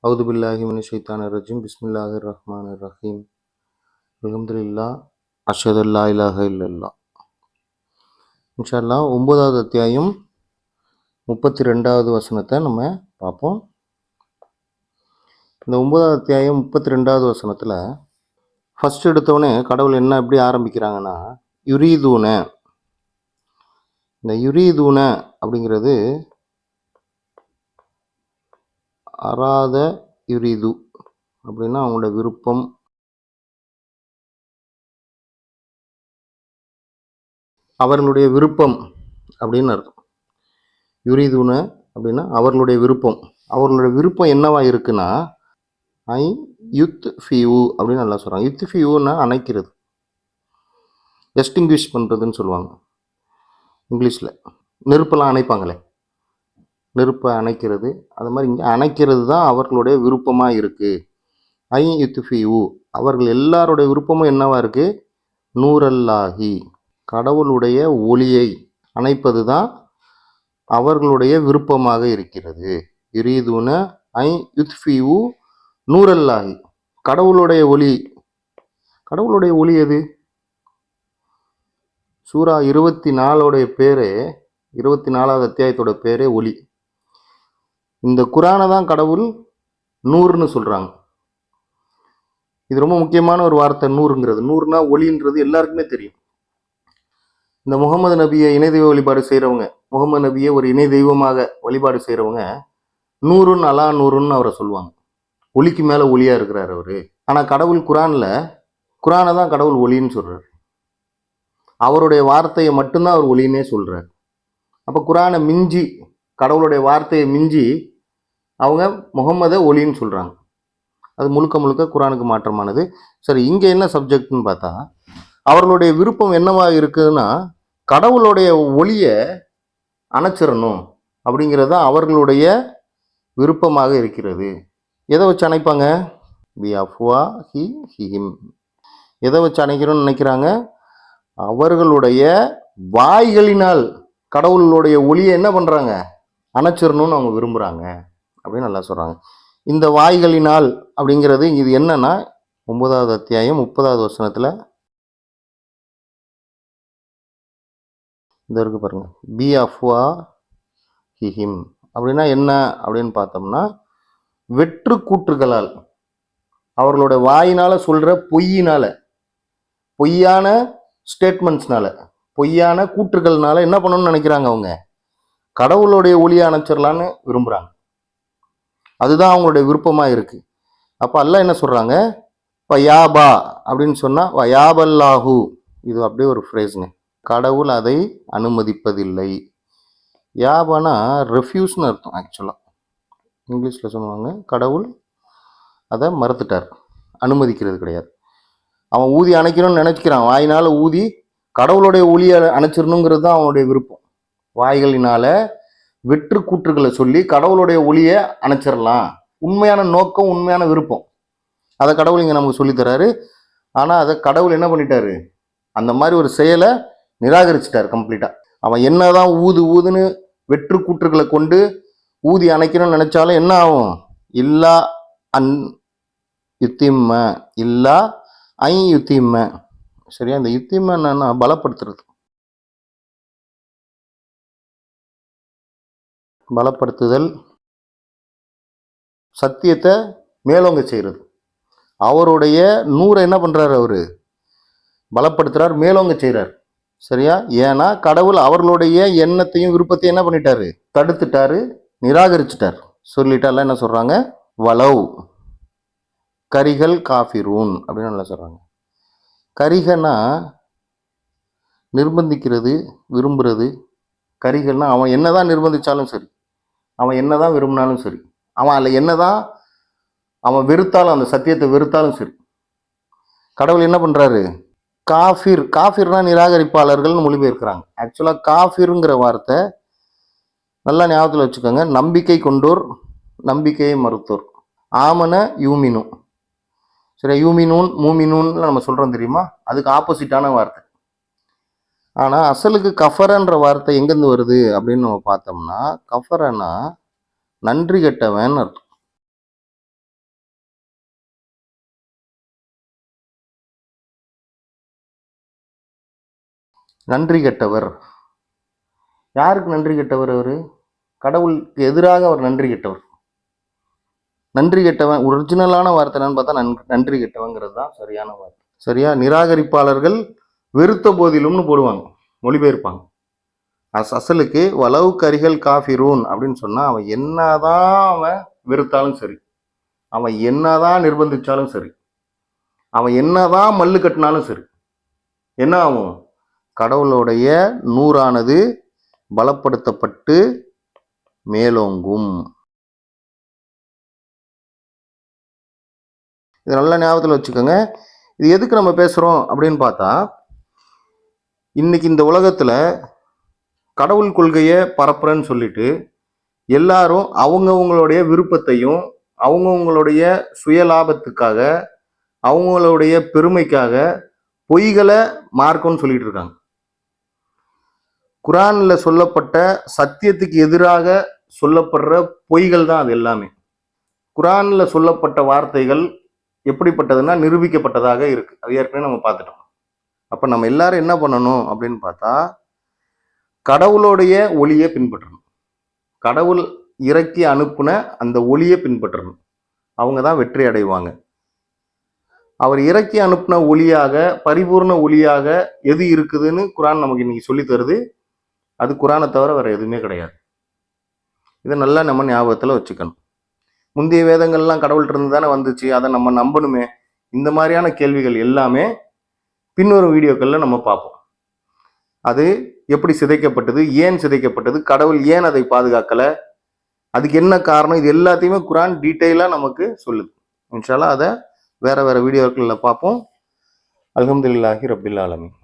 அவுது பில்லாஹி மினஷ் ஷைத்தானிர் ரஜீம். பிஸ்மில்லாஹிர் ரஹ்மானிர் ரஹீம். அல்ஹம்துலில்லாஹ் அஷ்ஹது அல்லா இலாஹ இல்லல்லாஹ். இன்ஷா அல்லாஹ் 9வது அத்தியாயம் 32வது வசனத்தை நம்ம பார்ப்போம். இந்த 9வது அத்தியாயம் 32வது வசனத்தில் ஃபர்ஸ்ட் எடுத்தோடனே கடவுள் என்ன எப்படி ஆரம்பிக்கிறாங்கன்னா, யுரீதூன. இந்த யுரீதூன அப்படிங்கிறது அராத யுரீது அப்படின்னா அவங்களோட விருப்பம், அவர்களுடைய விருப்பம் அப்படின்னு அர்த்தம். யுரீதுன அப்படின்னா அவர்களுடைய விருப்பம். அவர்களுடைய விருப்பம் என்னவா இருக்குன்னா, ஐ யுத் ஃபியூ அப்படின்னு நல்லா சொல்கிறாங்க. யுத் ஃபியூன்னா அணைக்கிறது, எஸ்டிங்விஷ் பண்ணுறதுன்னு சொல்லுவாங்க இங்கிலீஷில். நெருப்பெல்லாம் அணைப்பாங்களே, நெருப்பை அணைக்கிறது, அது மாதிரி இங்கே அணைக்கிறது தான் அவர்களுடைய விருப்பமாக இருக்குது. ஐ யுத் ஃபியூ, அவர்கள் எல்லாருடைய விருப்பமும் என்னவா இருக்குது, நூரல்லாஹி, கடவுளுடைய ஒளியை அணைப்பது தான் அவர்களுடைய விருப்பமாக இருக்கிறது. யுரீதுன ஐ யுத்ஃபியூ நூரல்லாஹி, கடவுளுடைய ஒளி. கடவுளுடைய ஒளி எது? சூரா 24 பேரே, 24வது அத்தியாயத்தோட பேரே ஒளி. இந்த குரானை தான் கடவுள் நூறுன்னு சொல்கிறாங்க. இது ரொம்ப முக்கியமான ஒரு வார்த்தை, நூறுங்கிறது. நூறுனா ஒளின்றது எல்லாருக்குமே தெரியும். இந்த முகமது நபியை இணை தெய்வ வழிபாடு செய்கிறவங்க, முகமது நபியை ஒரு இணை தெய்வமாக வழிபாடு செய்கிறவங்க நூறுன்னு அலா நூறுன்னு அவரை சொல்லுவாங்க. ஒளிக்கு மேலே ஒளியாக இருக்கிறார் அவர். ஆனால் கடவுள் குரானை தான் கடவுள் ஒளின்னு சொல்கிறார். அவருடைய வார்த்தையை மட்டும்தான் அவர் ஒளின்னே சொல்கிறார். அப்போ குரானை மிஞ்சி, கடவுளுடைய வார்த்தையை மிஞ்சி அவங்க முகம்மதை ஒளின்னு சொல்கிறாங்க. அது முழுக்க முழுக்க குரானுக்கு மாற்றமானது. சரி, இங்கே என்ன சப்ஜெக்ட்னு பார்த்தா, அவர்களுடைய விருப்பம் என்னவா இருக்குதுன்னா, கடவுளுடைய ஒளியை அணைச்சிடணும் அப்படிங்கிறது தான் அவர்களுடைய விருப்பமாக இருக்கிறது. எதை வச்சு அணைப்பாங்க? பி அஃப்வா ஹி ஹிம். எதை வச்சு அணைக்கணும்னு நினைக்கிறாங்க? அவர்களுடைய வாய்களினால் கடவுளுடைய ஒளியை என்ன பண்ணுறாங்க, அணைச்சிடணும்னு அவங்க விரும்புகிறாங்க அப்படின்னு நல்லா சொல்கிறாங்க. இந்த வாய்களினால் அப்படிங்கிறது இது என்னன்னா, 9வது அத்தியாயம் 30வது வசனத்தில் இந்த இருக்கு பாருங்க. பி அஃப்வா ஹிஹிம் அப்படின்னா என்ன அப்படின்னு பார்த்தோம்னா, வெற்று கூற்றுகளால், அவர்களோட வாயினால் சொல்கிற பொய்யினால், பொய்யான ஸ்டேட்மெண்ட்ஸ்னால, பொய்யான கூற்றுகள்னால என்ன பண்ணணும்னு நினைக்கிறாங்க, அவங்க கடவுளுடைய ஒளியை அணைச்சிடலான்னு விரும்புகிறாங்க. அதுதான் அவங்களுடைய விருப்பமாக இருக்குது. அப்போ அல்லாஹ் என்ன சொல்கிறாங்க, வயாபா அப்படின்னு சொன்னால் வயாபல்லாஹு, இது அப்படியே ஒரு ஃப்ரேஸ்ங்க. கடவுள் அதை அனுமதிப்பதில்லை. யாபானா ரெஃப்யூஸ்னு அர்த்தம். ஆக்சுவலாக இங்கிலீஷில் சொல்லுவாங்க, கடவுள் அதை மறுத்துட்டார், அனுமதிக்கிறது கிடையாது. அவன் ஊதி அணைக்கணும்னு நினைக்கிறான், வாயினால் ஊதி கடவுளுடைய ஒளியை அணைச்சிடணுங்கிறது தான் அவனுடைய விருப்பம். வாய்களினால வெற்று கூற்றுகளை சொல்லி கடவுளுடைய ஒளியை அணைச்சிடலாம், உண்மையான நோக்கம், உண்மையான விருப்பம். அதை கடவுள் இங்கே நமக்கு சொல்லித்தராரு. ஆனால் அதை கடவுள் என்ன பண்ணிட்டாரு, அந்த மாதிரி ஒரு செயலை நிராகரிச்சிட்டார் கம்ப்ளீட்டாக. அவன் என்னதான் ஊதுன்னு வெற்று கூற்றுகளை கொண்டு ஊதி அணைக்கணும்னு நினைச்சாலும் என்ன ஆகும், இல்லா அன் யுத்திம்ம, இல்லா ஐ யுத்திம்ம. சரியா? இந்த யுத்திம்ம என்னன்னா பலப்படுத்துறது, பலப்படுத்துதல், சத்தியத்தை மேலோங்க செய்கிறது. அவருடைய நூறை என்ன பண்றாரு, அவரு பலப்படுத்துறார், மேலோங்க செய்கிறார். சரியா? ஏன்னா கடவுள் அவர்களுடைய எண்ணத்தையும் விருப்பத்தையும் என்ன பண்ணிட்டாரு, தடுத்துட்டாரு, நிராகரிச்சுட்டார். சொல்லிட்டால என்ன சொல்றாங்க, வலவ் கரிகள் காஃபிரூன் அப்படின்னு நல்லா சொல்றாங்க. கரிகன்னா நிர்பந்திக்கிறது, விரும்புறது. கரிகள்னா அவன் என்னதான் நிர்பந்திச்சாலும் சரி, அவன் என்னதான் விரும்பினாலும் சரி, அவன் அதில் என்னதான் அவன் வெறுத்தாலும், அந்த சத்தியத்தை வெறுத்தாலும் சரி, கடவுள் என்ன பண்றாரு, காஃபிர். காஃபிர்னா நிராகரிப்பாளர்கள்னு மொழிபெயர்க்கிறாங்க. ஆக்சுவலாக காஃபிருங்கிற வார்த்தை நல்லா ஞாபகத்தில் வச்சுக்கோங்க. நம்பிக்கை கொண்டோர், நம்பிக்கையை மறுத்தோர். ஆமன யூமினு. சரி, யூமினூன் மூமினூன்னு நம்ம சொல்கிறோம் தெரியுமா, அதுக்கு ஆப்போசிட்டான வார்த்தை. ஆனால் அசலுக்கு கஃபரன்ற வார்த்தை எங்கேருந்து வருது அப்படின்னு நம்ம பார்த்தோம்னா, கஃபரனா நன்றி கெட்டவன் அர்த்தம். நன்றி கெட்டவர். யாருக்கு நன்றி கெட்டவர்? அவர் கடவுளுக்கு எதிராக அவர் நன்றி கெட்டவர். நன்றி கெட்டவன் ஒரிஜினலான வார்த்தை என்னன்னு பார்த்தா நன்றி கெட்டவங்கிறது தான் சரியான வார்த்தை. சரியா? நிராகரிப்பாளர்கள் வெறுத்த போதிலும்னு போடுவாங்க, மொழிபெயர்ப்பாங்க. அசலுக்கு வலவு கரிகள் காஃபிரூன் அப்படின்னு சொன்னா அவன் என்னதான் அவன் வெறுத்தாலும் சரி, அவன் என்னதான் நிர்பந்திச்சாலும் சரி, அவன் என்னதான் மல்லு கட்டினாலும் சரி, என்ன ஆகும்? கடவுளுடைய நூறானது பலப்படுத்தப்பட்டு மேலோங்கும். இது நல்ல ஞாபகத்தில் வச்சுக்கோங்க. இது எதுக்கு நம்ம பேசுகிறோம் அப்படின்னு பார்த்தா, இன்னைக்கு இந்த உலகத்தில் கடவுள் கொள்கையை பரப்புறேன்னு சொல்லிட்டு எல்லாரும் அவங்கவுங்களுடைய விருப்பத்தையும் அவங்கவுங்களுடைய சுயலாபத்துக்காக அவங்களுடைய பெருமைக்காக பொய்களை மார்க்கம்னு சொல்லிட்டு இருக்காங்க. குரானில் சொல்லப்பட்ட சத்தியத்துக்கு எதிராக சொல்லப்படுற பொய்கள் தான் அது எல்லாமே. குரானில் சொல்லப்பட்ட வார்த்தைகள் எப்படிப்பட்டதுன்னா நிரூபிக்கப்பட்டதாக இருக்கு. அது ஏற்கனவே நம்ம பார்த்துட்டோம். அப்போ நம்ம எல்லாரும் என்ன பண்ணணும் அப்படின்னு பார்த்தா, கடவுளுடைய ஒளியை பின்பற்றணும். கடவுள் இறக்கி அனுப்புன அந்த ஒளியை பின்பற்றணும். அவங்க தான் வெற்றி அடைவாங்க. அவர் இறக்கி அனுப்பின ஒளியாக, பரிபூர்ண ஒளியாக எது இருக்குதுன்னு குரான் நமக்கு இன்னைக்கு சொல்லி தருது. அது குரானை தவிர வேற எதுவுமே கிடையாது. இதை நல்லா நம்ம ஞாபகத்தில் வச்சுக்கணும். முந்தைய வேதங்கள்லாம் கடவுள்கிட்ட இருந்து தானே வந்துச்சு, அதை நம்ம நம்பணுமே. இந்த மாதிரியான கேள்விகள் எல்லாமே பின்வரும் வீடியோக்களில் நம்ம பார்ப்போம். அது எப்படி சிதைக்கப்பட்டது, ஏன் சிதைக்கப்பட்டது, கடவுள் ஏன் அதை பாதுகாக்கலை, அதுக்கு என்ன காரணம், இது எல்லாத்தையுமே குரான் டீட்டெயிலாக நமக்கு சொல்லுது. இன்ஷா அல்லாஹ் அதை வேற வேற வீடியோக்களில் பார்ப்போம். அல்ஹம்துலில்லாஹி ரப்பில் ஆலமீன்.